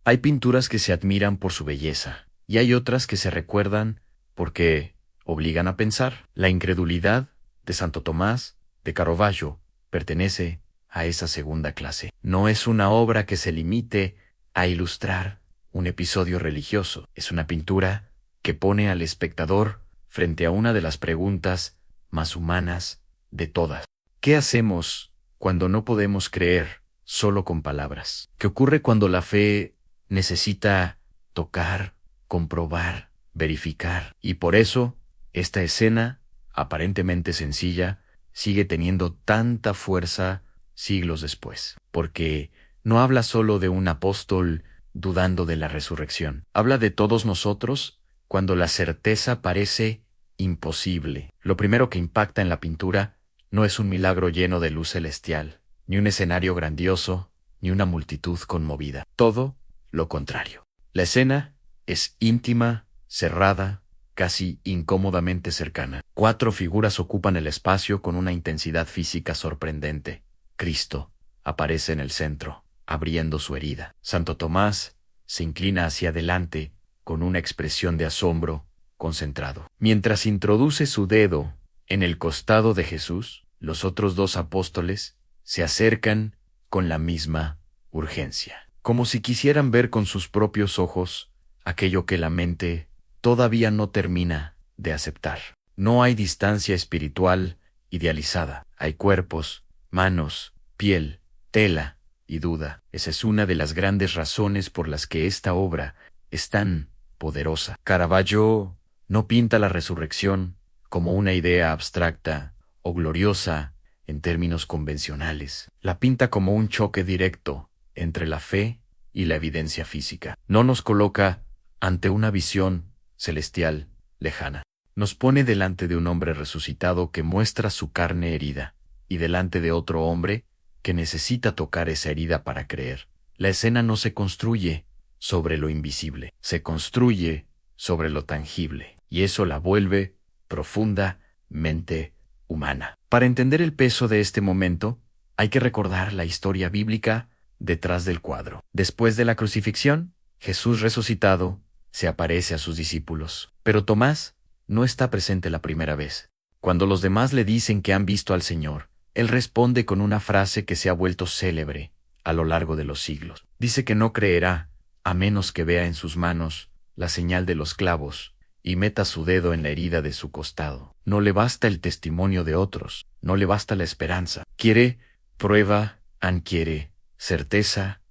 Hay pinturas que se admiran por su belleza, y hay otras que se recuerdan porque obligan a pensar. La incredulidad de Santo Tomás de Caravaggio pertenece a esa segunda clase. No es una obra que se limite a ilustrar un episodio religioso. Es una pintura que pone al espectador frente a una de las preguntas más humanas de todas. ¿Qué hacemos cuando no podemos creer solo con palabras? ¿Qué ocurre cuando la fe necesita tocar, comprobar, verificar? Y por eso, esta escena, aparentemente sencilla, sigue teniendo tanta fuerza siglos después. Porque no habla solo de un apóstol dudando de la resurrección. Habla de todos nosotros cuando la certeza parece imposible. Lo primero que impacta en la pintura no es un milagro lleno de luz celestial, ni un escenario grandioso, ni una multitud conmovida. Todo lo contrario. La escena es íntima, cerrada, casi incómodamente cercana. 4 figuras ocupan el espacio con una intensidad física sorprendente. Cristo aparece en el centro, abriendo su herida. Santo Tomás se inclina hacia adelante con una expresión de asombro concentrado. Mientras introduce su dedo en el costado de Jesús, los otros 2 apóstoles se acercan con la misma urgencia, como si quisieran ver con sus propios ojos aquello que la mente todavía no termina de aceptar. No hay distancia espiritual idealizada. Hay cuerpos, manos, piel, tela y duda. Esa es una de las grandes razones por las que esta obra es tan poderosa. Caravaggio no pinta la resurrección como una idea abstracta o gloriosa en términos convencionales. La pinta como un choque directo entre la fe y la evidencia física. No nos coloca ante una visión celestial lejana. Nos pone delante de un hombre resucitado que muestra su carne herida, y delante de otro hombre que necesita tocar esa herida para creer. La escena no se construye sobre lo invisible, se construye sobre lo tangible, y eso la vuelve profundamente humana. Para entender el peso de este momento, hay que recordar la historia bíblica detrás del cuadro. Después de la crucifixión, Jesús resucitado se aparece a sus discípulos, pero Tomás no está presente la primera vez. Cuando los demás le dicen que han visto al Señor, él responde con una frase que se ha vuelto célebre a lo largo de los siglos. Dice que no creerá a menos que vea en sus manos la señal de los clavos y meta su dedo en la herida de su costado. No le basta el testimonio de otros, no le basta la esperanza. Quiere prueba, quiere certeza,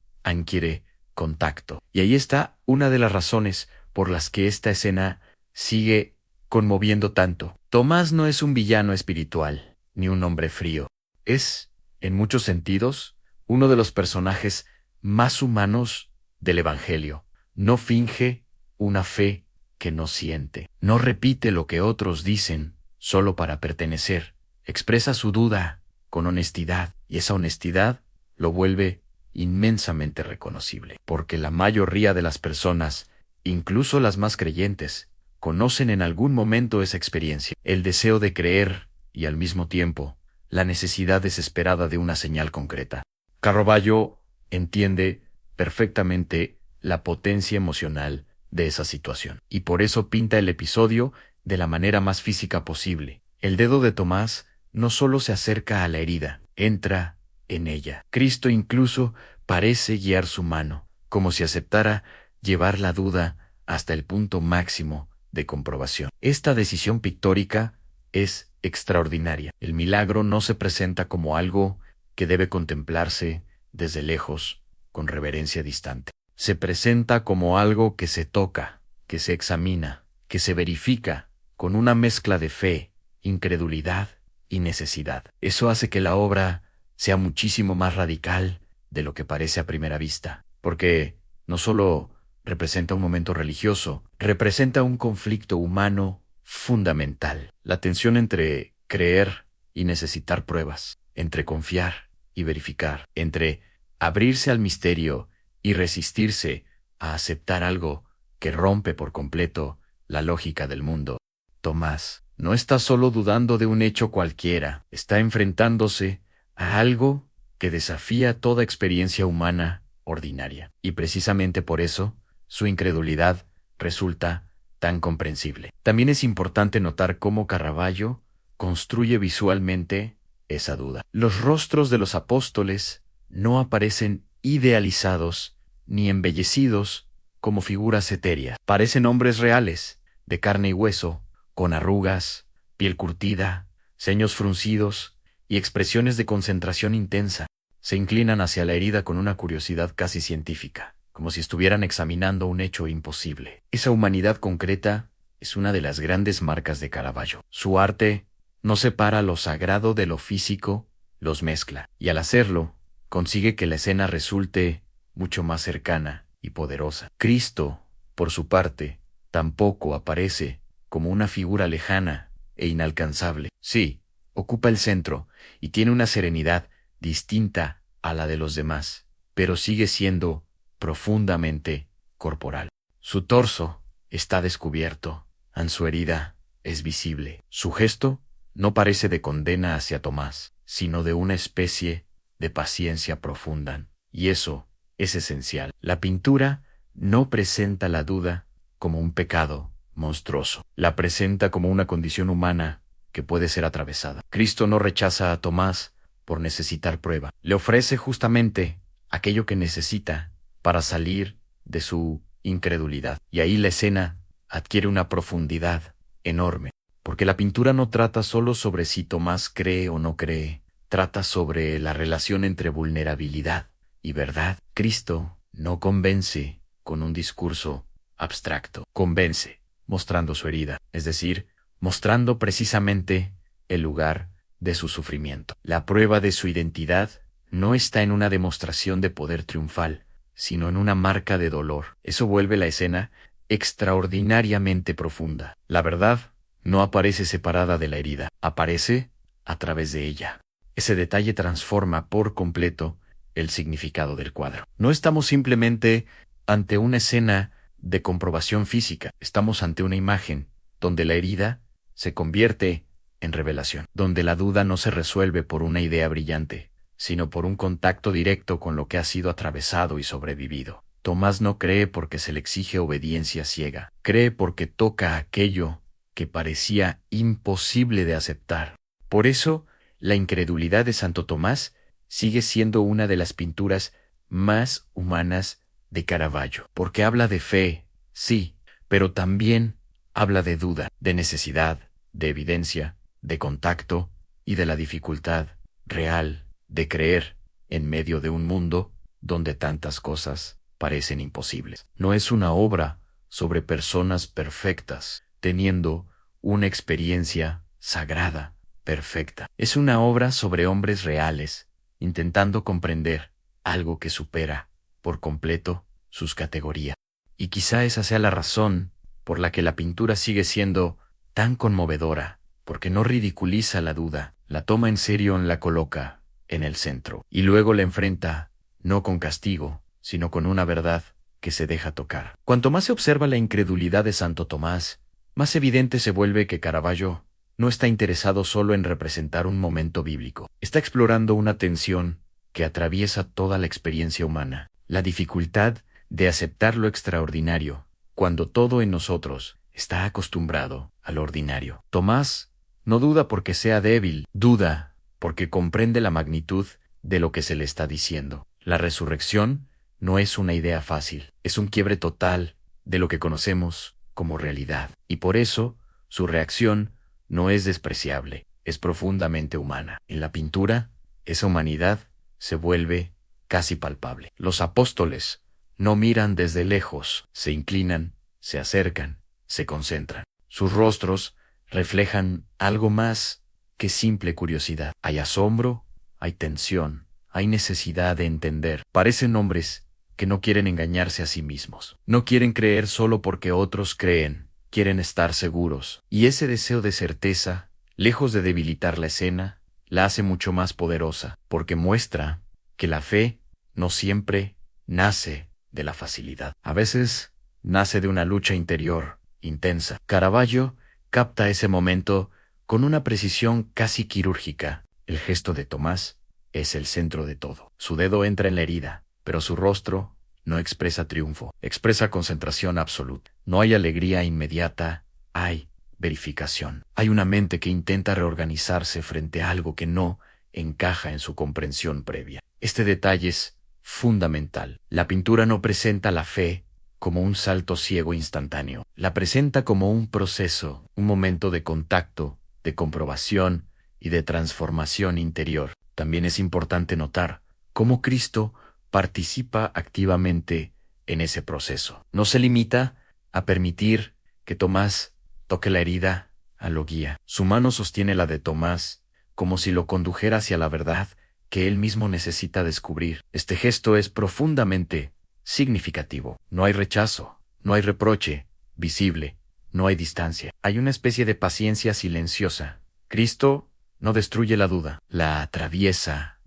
quiere contacto. Y ahí está una de las razones por las que esta escena sigue conmoviendo tanto. Tomás no es un villano espiritual, ni un hombre frío. Es, en muchos sentidos, uno de los personajes más humanos del Evangelio. No finge una fe que no siente. No repite lo que otros dicen solo para pertenecer. Expresa su duda con honestidad, y esa honestidad lo vuelve inmensamente reconocible, porque la mayoría de las personas, incluso las más creyentes, conocen en algún momento esa experiencia, el deseo de creer y al mismo tiempo la necesidad desesperada de una señal concreta. Caravaggio entiende perfectamente la potencia emocional de esa situación, y por eso pinta el episodio de la manera más física posible. El dedo de Tomás no solo se acerca a la herida, entra en ella. Cristo incluso parece guiar su mano, como si aceptara llevar la duda hasta el punto máximo de comprobación. Esta decisión pictórica es extraordinaria. El milagro no se presenta como algo que debe contemplarse desde lejos, con reverencia distante. Se presenta como algo que se toca, que se examina, que se verifica, con una mezcla de fe, incredulidad y necesidad. Eso hace que la obra sea muchísimo más radical de lo que parece a primera vista, porque no solo representa un momento religioso, representa un conflicto humano fundamental. La tensión entre creer y necesitar pruebas, entre confiar y verificar, entre abrirse al misterio y resistirse a aceptar algo que rompe por completo la lógica del mundo. Tomás no está solo dudando de un hecho cualquiera, está enfrentándose a algo que desafía toda experiencia humana ordinaria. Y precisamente por eso, su incredulidad resulta tan comprensible. También es importante notar cómo Caravaggio construye visualmente esa duda. Los rostros de los apóstoles no aparecen idealizados ni embellecidos como figuras etéreas. Parecen hombres reales, de carne y hueso, con arrugas, piel curtida, ceños fruncidos y expresiones de concentración intensa. Se inclinan hacia la herida con una curiosidad casi científica, como si estuvieran examinando un hecho imposible. Esa humanidad concreta es una de las grandes marcas de Caravaggio. Su arte no separa lo sagrado de lo físico, los mezcla, y al hacerlo, consigue que la escena resulte mucho más cercana y poderosa. Cristo, por su parte, tampoco aparece como una figura lejana e inalcanzable. Sí, ocupa el centro y tiene una serenidad distinta a la de los demás, pero sigue siendo profundamente corporal. Su torso está descubierto, su herida es visible. Su gesto no parece de condena hacia Tomás, sino de una especie de paciencia profunda. Y eso es esencial. La pintura no presenta la duda como un pecado monstruoso. La presenta como una condición humana que puede ser atravesada. Cristo no rechaza a Tomás por necesitar prueba. Le ofrece justamente aquello que necesita para salir de su incredulidad. Y ahí la escena adquiere una profundidad enorme. Porque la pintura no trata solo sobre si Tomás cree o no cree, trata sobre la relación entre vulnerabilidad y verdad. Cristo no convence con un discurso abstracto, convence mostrando su herida, es decir, mostrando precisamente el lugar de su sufrimiento. La prueba de su identidad no está en una demostración de poder triunfal, sino en una marca de dolor. Eso vuelve la escena extraordinariamente profunda. La verdad no aparece separada de la herida, aparece a través de ella. Ese detalle transforma por completo el significado del cuadro. No estamos simplemente ante una escena de comprobación física, estamos ante una imagen donde la herida se convierte en revelación, donde la duda no se resuelve por una idea brillante, sino por un contacto directo con lo que ha sido atravesado y sobrevivido. Tomás no cree porque se le exige obediencia ciega, cree porque toca aquello que parecía imposible de aceptar. Por eso, la incredulidad de Santo Tomás sigue siendo una de las pinturas más humanas de Caravaggio, porque habla de fe, sí, pero también habla de duda, de necesidad, de evidencia, de contacto y de la dificultad real de creer en medio de un mundo donde tantas cosas parecen imposibles. No es una obra sobre personas perfectas, teniendo una experiencia sagrada, perfecta. Es una obra sobre hombres reales, intentando comprender algo que supera por completo sus categorías. Y quizá esa sea la razón por la que la pintura sigue siendo tan conmovedora, porque no ridiculiza la duda, la toma en serio y la coloca en el centro, y luego la enfrenta no con castigo, sino con una verdad que se deja tocar. Cuanto más se observa la incredulidad de Santo Tomás, más evidente se vuelve que Caravaggio no está interesado solo en representar un momento bíblico. Está explorando una tensión que atraviesa toda la experiencia humana, la dificultad de aceptar lo extraordinario, cuando todo en nosotros está acostumbrado a lo ordinario. Tomás no duda porque sea débil, duda porque comprende la magnitud de lo que se le está diciendo. La resurrección no es una idea fácil, es un quiebre total de lo que conocemos como realidad. Y por eso, su reacción no es despreciable, es profundamente humana. En la pintura, esa humanidad se vuelve casi palpable. Los apóstoles no miran desde lejos, se inclinan, se acercan, se concentran. Sus rostros reflejan algo más que simple curiosidad. Hay asombro, hay tensión, hay necesidad de entender. Parecen hombres que no quieren engañarse a sí mismos. No quieren creer solo porque otros creen, quieren estar seguros. Y ese deseo de certeza, lejos de debilitar la escena, la hace mucho más poderosa, porque muestra que la fe no siempre nace de la facilidad. A veces nace de una lucha interior, intensa. Caravaggio capta ese momento con una precisión casi quirúrgica. El gesto de Tomás es el centro de todo. Su dedo entra en la herida, pero su rostro no expresa triunfo, expresa concentración absoluta. No hay alegría inmediata, hay verificación. Hay una mente que intenta reorganizarse frente a algo que no encaja en su comprensión previa. Este detalle es fundamental. La pintura no presenta la fe como un salto ciego instantáneo. La presenta como un proceso, un momento de contacto, de comprobación y de transformación interior. También es importante notar cómo Cristo participa activamente en ese proceso. No se limita a permitir que Tomás toque la herida, a lo guía. Su mano sostiene la de Tomás como si lo condujera hacia la verdad que él mismo necesita descubrir. Este gesto es profundamente significativo. No hay rechazo, no hay reproche visible, no hay distancia. Hay una especie de paciencia silenciosa. Cristo no destruye la duda, la atraviesa,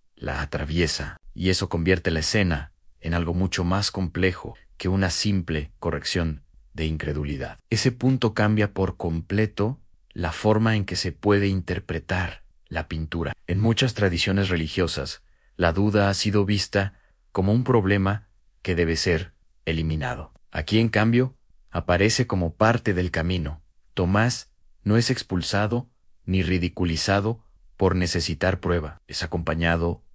y eso convierte la escena en algo mucho más complejo que una simple corrección de incredulidad. Ese punto cambia por completo la forma en que se puede interpretar la pintura. En muchas tradiciones religiosas, la duda ha sido vista como un problema que debe ser eliminado. Aquí, en cambio, aparece como parte del camino. Tomás no es expulsado ni ridiculizado por necesitar prueba. Es acompañado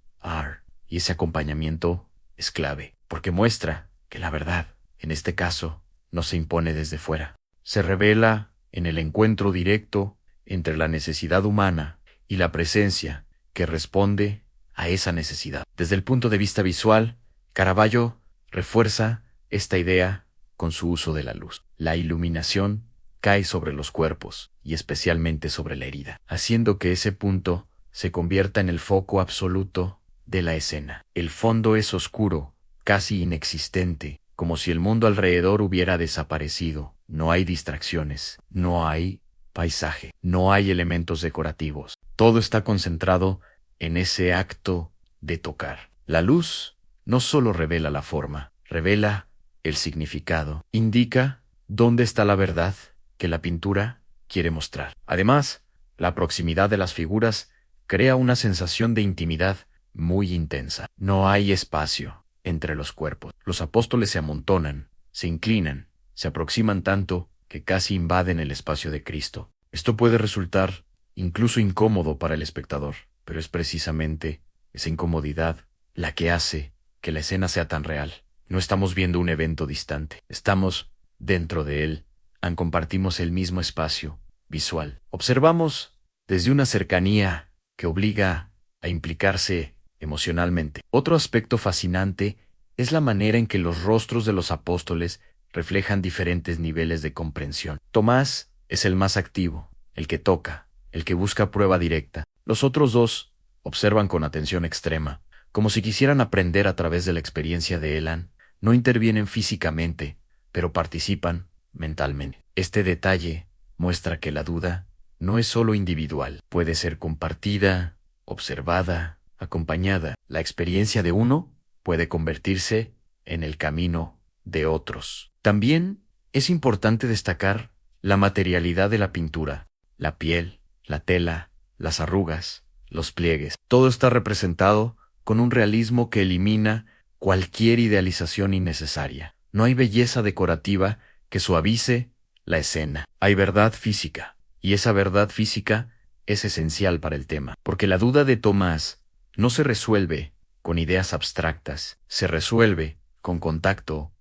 y ese acompañamiento es clave, porque muestra que la verdad, en este caso, no se impone desde fuera. Se revela en el encuentro directo entre la necesidad humana y la presencia que responde a esa necesidad. Desde el punto de vista visual, Caravaggio refuerza esta idea con su uso de la luz. La iluminación cae sobre los cuerpos y especialmente sobre la herida, haciendo que ese punto se convierta en el foco absoluto de la escena. El fondo es oscuro, casi inexistente, como si el mundo alrededor hubiera desaparecido. No hay distracciones, no hay paisaje, no hay elementos decorativos. Todo está concentrado en ese acto de tocar. La luz no solo revela la forma, revela el significado, indica dónde está la verdad que la pintura quiere mostrar. Además, la proximidad de las figuras crea una sensación de intimidad muy intensa. No hay espacio entre los cuerpos. Los apóstoles se amontonan, se inclinan, se aproximan tanto que casi invaden el espacio de Cristo. Esto puede resultar incluso incómodo para el espectador, pero es precisamente esa incomodidad la que hace que la escena sea tan real. No estamos viendo un evento distante, estamos dentro de él, compartimos el mismo espacio visual. Observamos desde una cercanía que obliga a implicarse emocionalmente. Otro aspecto fascinante es la manera en que los rostros de los apóstoles reflejan diferentes niveles de comprensión. Tomás es el más activo, el que toca, el que busca prueba directa. Los otros dos observan con atención extrema, como si quisieran aprender a través de la experiencia de Elan. No intervienen físicamente, pero participan mentalmente. Este detalle muestra que la duda no es solo individual, puede ser compartida, observada, acompañada. La experiencia de uno puede convertirse en el camino de otros. También es importante destacar la materialidad de la pintura, la piel, la tela, las arrugas, los pliegues. Todo está representado con un realismo que elimina cualquier idealización innecesaria. No hay belleza decorativa que suavice la escena. Hay verdad física, y esa verdad física es esencial para el tema, porque la duda de Tomás no se resuelve con ideas abstractas, se resuelve con contacto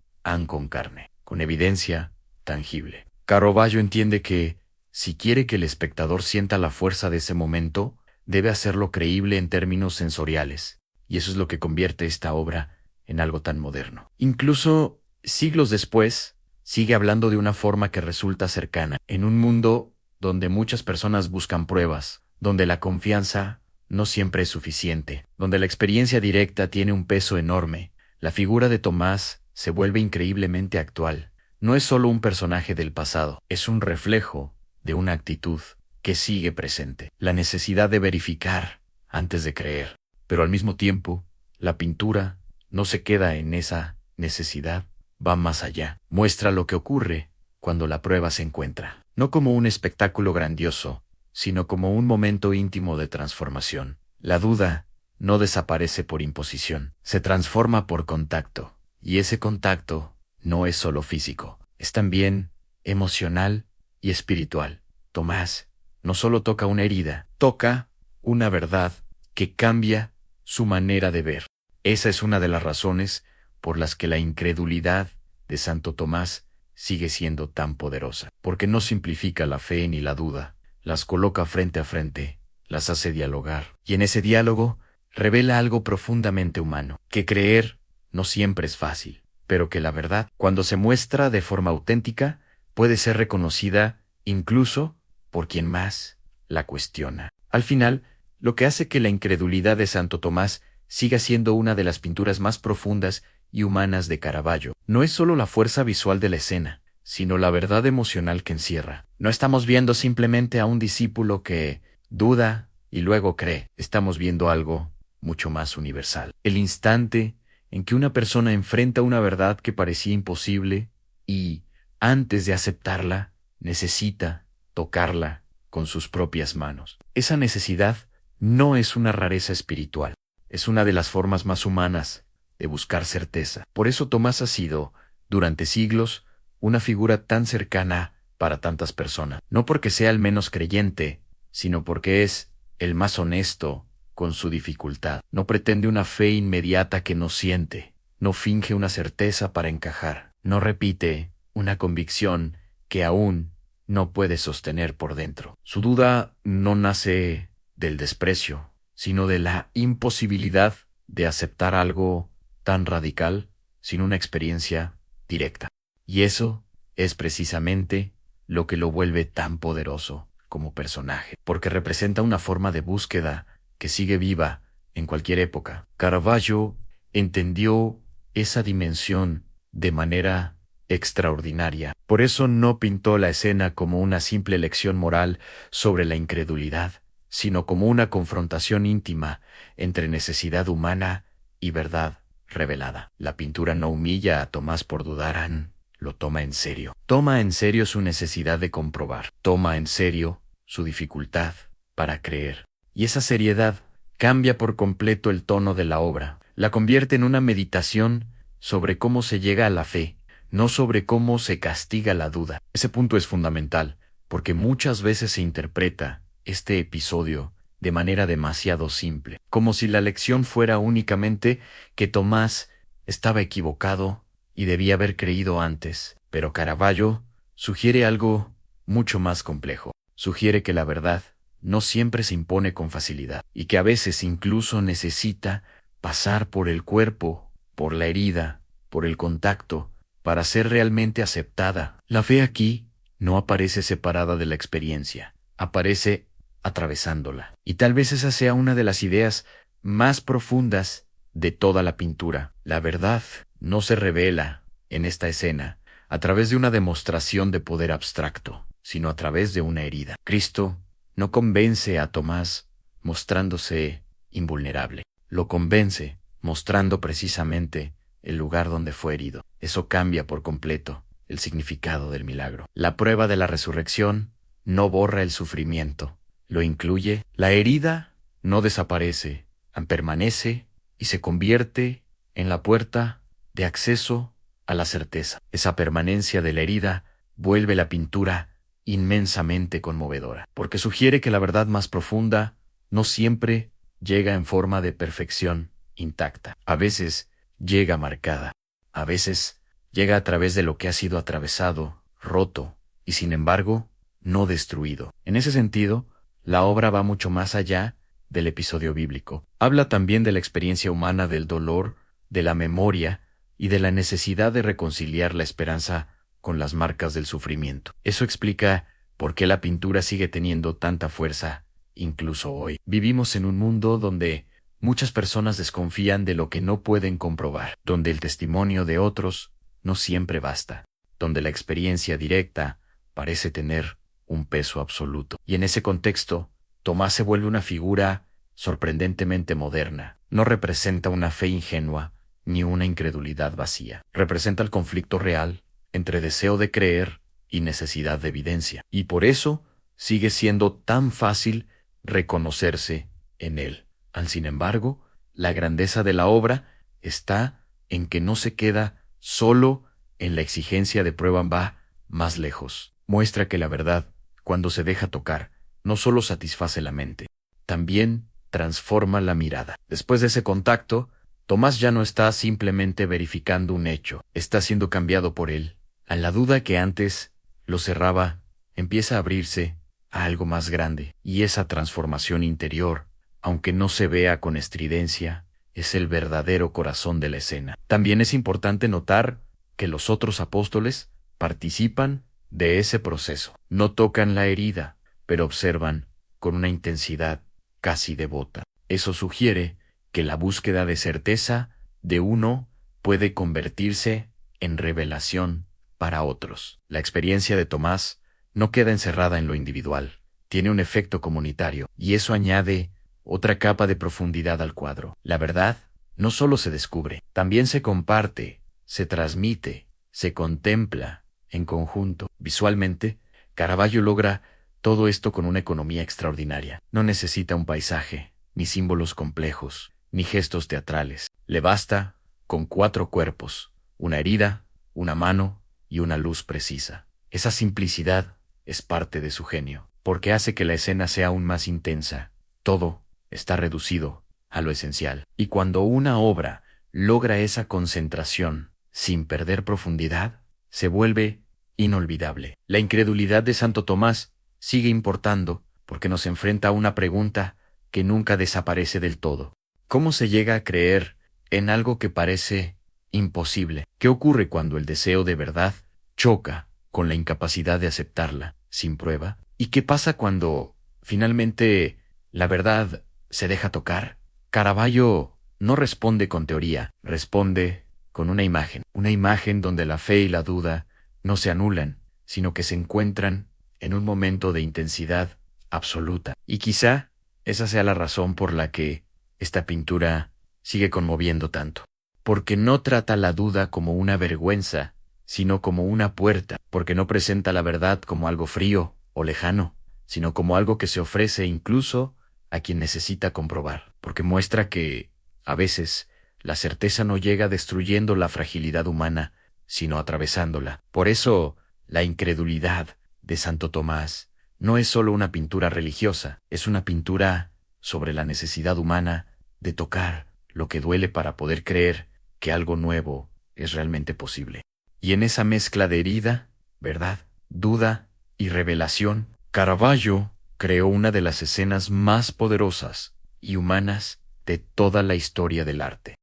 con carne, con evidencia tangible. Caravaggio entiende que, si quiere que el espectador sienta la fuerza de ese momento, debe hacerlo creíble en términos sensoriales, y eso es lo que convierte esta obra en algo tan moderno. Incluso siglos después, sigue hablando de una forma que resulta cercana, en un mundo donde muchas personas buscan pruebas, donde la confianza no siempre es suficiente, donde la experiencia directa tiene un peso enorme. La figura de Tomás se vuelve increíblemente actual. No es solo un personaje del pasado, es un reflejo de una actitud que sigue presente, la necesidad de verificar antes de creer. Pero al mismo tiempo, la pintura no se queda en esa necesidad, va más allá. Muestra lo que ocurre cuando la prueba se encuentra, no como un espectáculo grandioso, sino como un momento íntimo de transformación. La duda no desaparece por imposición, se transforma por contacto, y ese contacto no es solo físico, es también emocional y espiritual. Tomás no solo toca una herida, toca una verdad que cambia su manera de ver. Esa es una de las razones por las que la incredulidad de Santo Tomás sigue siendo tan poderosa, porque no simplifica la fe ni la duda, las coloca frente a frente, las hace dialogar, y en ese diálogo revela algo profundamente humano, que creer no siempre es fácil, pero que la verdad, cuando se muestra de forma auténtica, puede ser reconocida incluso por quien más la cuestiona. Al final, lo que hace que la incredulidad de Santo Tomás siga siendo una de las pinturas más profundas y humanas de Caravaggio no es solo la fuerza visual de la escena, sino la verdad emocional que encierra. No estamos viendo simplemente a un discípulo que duda y luego cree. Estamos viendo algo mucho más universal. El instante en que una persona enfrenta una verdad que parecía imposible y, antes de aceptarla, necesita tocarla con sus propias manos. Esa necesidad no es una rareza espiritual, es una de las formas más humanas de buscar certeza. Por eso Tomás ha sido, durante siglos, una figura tan cercana para tantas personas. No porque sea el menos creyente, sino porque es el más honesto con su dificultad. No pretende una fe inmediata que no siente, no finge una certeza para encajar, no repite una convicción que aún no puede sostener por dentro. Su duda no nace del desprecio, sino de la imposibilidad de aceptar algo tan radical sin una experiencia directa. Y eso es precisamente lo que lo vuelve tan poderoso como personaje, porque representa una forma de búsqueda que sigue viva en cualquier época. Caravaggio entendió esa dimensión de manera extraordinaria. Por eso no pintó la escena como una simple lección moral sobre la incredulidad, sino como una confrontación íntima entre necesidad humana y verdad revelada. La pintura no humilla a Tomás por dudar, lo toma en serio. Toma en serio su necesidad de comprobar. Toma en serio su dificultad para creer. Y esa seriedad cambia por completo el tono de la obra. La convierte en una meditación sobre cómo se llega a la fe, no sobre cómo se castiga la duda. Ese punto es fundamental, porque muchas veces se interpreta este episodio de manera demasiado simple, como si la lección fuera únicamente que Tomás estaba equivocado y debía haber creído antes. Pero Caravaggio sugiere algo mucho más complejo. Sugiere que la verdad no siempre se impone con facilidad y que a veces incluso necesita pasar por el cuerpo, por la herida, por el contacto, para ser realmente aceptada. La fe aquí no aparece separada de la experiencia, aparece atravesándola. Y tal vez esa sea una de las ideas más profundas de toda la pintura. La verdad no se revela en esta escena a través de una demostración de poder abstracto, sino a través de una herida. Cristo no convence a Tomás mostrándose invulnerable, lo convence mostrando precisamente el lugar donde fue herido. Eso cambia por completo el significado del milagro. La prueba de la resurrección no borra el sufrimiento, lo incluye. La herida no desaparece, permanece y se convierte en la puerta de acceso a la certeza. Esa permanencia de la herida vuelve la pintura inmensamente conmovedora, porque sugiere que la verdad más profunda no siempre llega en forma de perfección intacta. A veces llega marcada, a veces llega a través de lo que ha sido atravesado, roto y sin embargo no destruido. En ese sentido, la obra va mucho más allá del episodio bíblico. Habla también de la experiencia humana del dolor, de la memoria y de la necesidad de reconciliar la esperanza con las marcas del sufrimiento. Eso explica por qué la pintura sigue teniendo tanta fuerza incluso hoy. Vivimos en un mundo donde muchas personas desconfían de lo que no pueden comprobar, donde el testimonio de otros no siempre basta, donde la experiencia directa parece tener un peso absoluto. Y en ese contexto, Tomás se vuelve una figura sorprendentemente moderna. No representa una fe ingenua ni una incredulidad vacía. Representa el conflicto real entre deseo de creer y necesidad de evidencia. Y por eso sigue siendo tan fácil reconocerse en él. Sin embargo, La grandeza de la obra está en que no se queda solo en la exigencia de prueba, va más lejos. Muestra que la verdad, cuando se deja tocar, no solo satisface la mente, también transforma la mirada. Después de ese contacto, Tomás ya no está simplemente verificando un hecho, está siendo cambiado por él. A la duda que antes lo cerraba, empieza a abrirse a algo más grande, y esa transformación interior, aunque no se vea con estridencia, es el verdadero corazón de la escena. También es importante notar que los otros apóstoles participan de ese proceso. No tocan la herida, pero observan con una intensidad casi devota. Eso sugiere que la búsqueda de certeza de uno puede convertirse en revelación para otros. La experiencia de Tomás no queda encerrada en lo individual, tiene un efecto comunitario, y eso añade otra capa de profundidad al cuadro. La verdad no solo se descubre, también se comparte, se transmite, se contempla en conjunto. Visualmente, Caravaggio logra todo esto con una economía extraordinaria. No necesita un paisaje, ni símbolos complejos, ni gestos teatrales. Le basta con 4 cuerpos, una herida, una mano y una luz precisa. Esa simplicidad es parte de su genio, porque hace que la escena sea aún más intensa. Todo está reducido a lo esencial. Y cuando una obra logra esa concentración sin perder profundidad, se vuelve inolvidable. La incredulidad de Santo Tomás sigue importando porque nos enfrenta a una pregunta que nunca desaparece del todo. ¿Cómo se llega a creer en algo que parece imposible? ¿Qué ocurre cuando el deseo de verdad choca con la incapacidad de aceptarla sin prueba? ¿Y qué pasa cuando finalmente la verdad se deja tocar? Caravaggio no responde con teoría, responde con una imagen donde la fe y la duda no se anulan, sino que se encuentran en un momento de intensidad absoluta. Y quizá esa sea la razón por la que esta pintura sigue conmoviendo tanto. Porque no trata la duda como una vergüenza, sino como una puerta, porque no presenta la verdad como algo frío o lejano, sino como algo que se ofrece incluso a quien necesita comprobar, porque muestra que, a veces, la certeza no llega destruyendo la fragilidad humana, sino atravesándola. Por eso, la incredulidad de Santo Tomás no es solo una pintura religiosa, es una pintura sobre la necesidad humana de tocar lo que duele para poder creer que algo nuevo es realmente posible. Y en esa mezcla de herida, verdad, duda y revelación, Caravaggio creó una de las escenas más poderosas y humanas de toda la historia del arte.